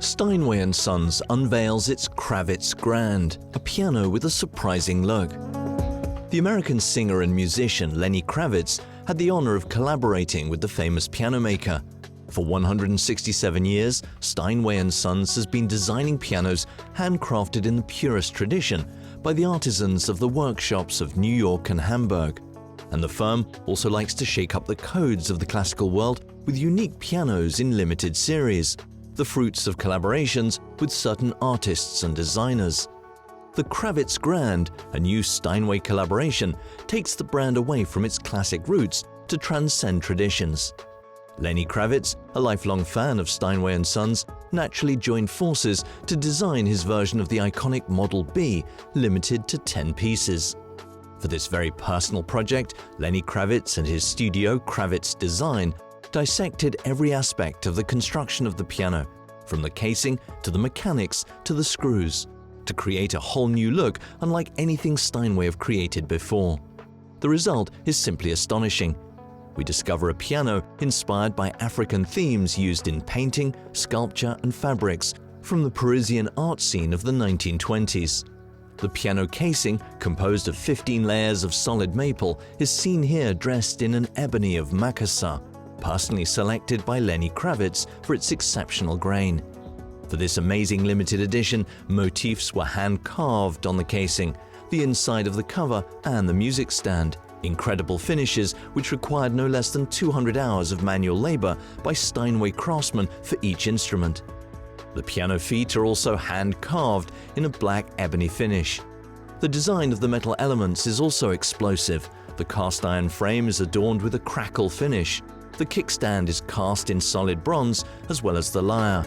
Steinway & Sons unveils its Kravitz Grand, a piano with a surprising look. The American singer and musician Lenny Kravitz had the honor of collaborating with the famous piano maker. For 167 years, Steinway & Sons has been designing pianos handcrafted in the purest tradition by the artisans of the workshops of New York and Hamburg. And the firm also likes to shake up the codes of the classical world with unique pianos in limited series, the fruits of collaborations with certain artists and designers. The Kravitz Grand, a new Steinway collaboration, takes the brand away from its classic roots to transcend traditions. Lenny Kravitz, a lifelong fan of Steinway & Sons, naturally joined forces to design his version of the iconic Model B, limited to 10 pieces. For this very personal project, Lenny Kravitz and his studio Kravitz Design dissected every aspect of the construction of the piano, from the casing to the mechanics to the screws, to create a whole new look unlike anything Steinway have created before. The result is simply astonishing. We discover a piano inspired by African themes used in painting, sculpture, and fabrics from the Parisian art scene of the 1920s. The piano casing, composed of 15 layers of solid maple, is seen here dressed in an ebony of Makassar, personally selected by Lenny Kravitz for its exceptional grain. For this amazing limited edition, motifs were hand-carved on the casing, the inside of the cover, and the music stand. Incredible finishes which required no less than 200 hours of manual labor by Steinway craftsmen for each instrument. The piano feet are also hand-carved in a black ebony finish. The design of the metal elements is also explosive. The cast iron frame is adorned with a crackle finish. The kickstand is cast in solid bronze as well as the lyre.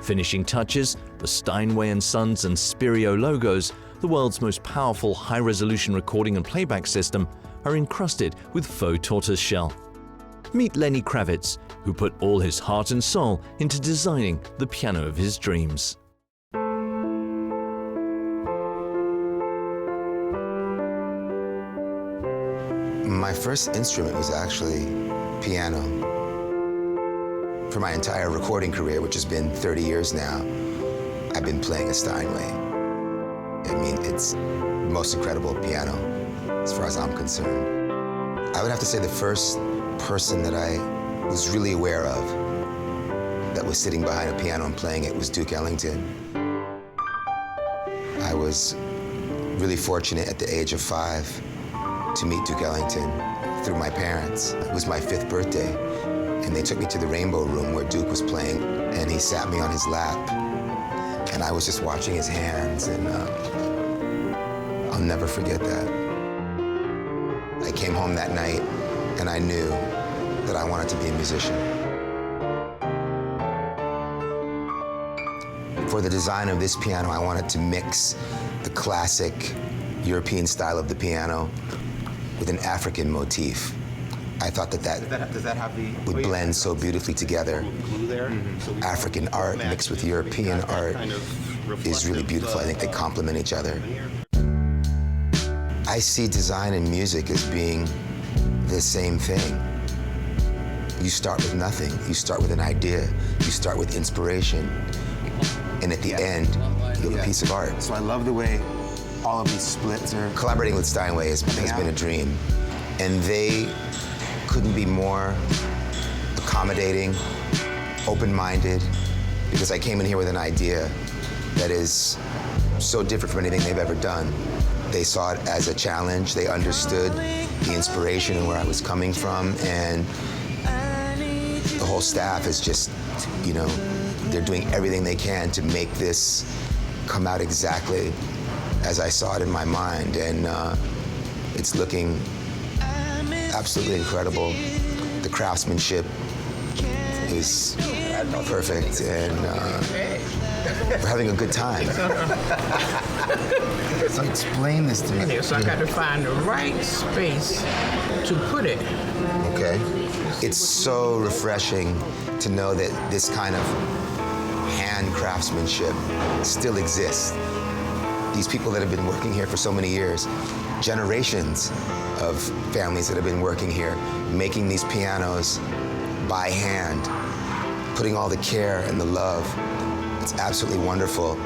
Finishing touches, the Steinway & Sons and Spirio logos, the world's most powerful high-resolution recording and playback system, are encrusted with faux tortoiseshell. Meet Lenny Kravitz, who put all his heart and soul into designing the piano of his dreams. My first instrument was actually piano. For my entire recording career, which has been 30 years now, I've been playing a Steinway. I mean, it's the most incredible piano, as far as I'm concerned. I would have to say the first person that I was really aware of that was sitting behind a piano and playing it was Duke Ellington. I was really fortunate at the age of 5 to meet Duke Ellington through my parents. It was my 5th birthday, and they took me to the Rainbow Room where Duke was playing, and he sat me on his lap, and I was just watching his hands, and I'll never forget that. I came home that night, and I knew that I wanted to be a musician. For the design of this piano, I wanted to mix the classic European style of the piano with an African motif. I thought that would blend so beautifully together. African art mixed with European art is really beautiful. I think they complement each other. I see design and music as being the same thing. You start with nothing. You start with an idea. You start with inspiration. And at the end, you have a piece of art. So I love the way all of these splits are... Collaborating with Steinway has been a dream. And they couldn't be more accommodating, open-minded, because I came in here with an idea that is so different from anything they've ever done. They saw it as a challenge. They understood the inspiration and where I was coming from, and the whole staff is just, you know, they're doing everything they can to make this come out exactly as I saw it in my mind, and it's looking absolutely incredible. The craftsmanship is perfect, and we're having a good time. So explain this to me. So I got to find the right space to put it. Okay. It's so refreshing to know that this kind of hand craftsmanship still exists. These people that have been working here for so many years, generations of families that have been working here, making these pianos by hand, putting all the care and the love. It's absolutely wonderful.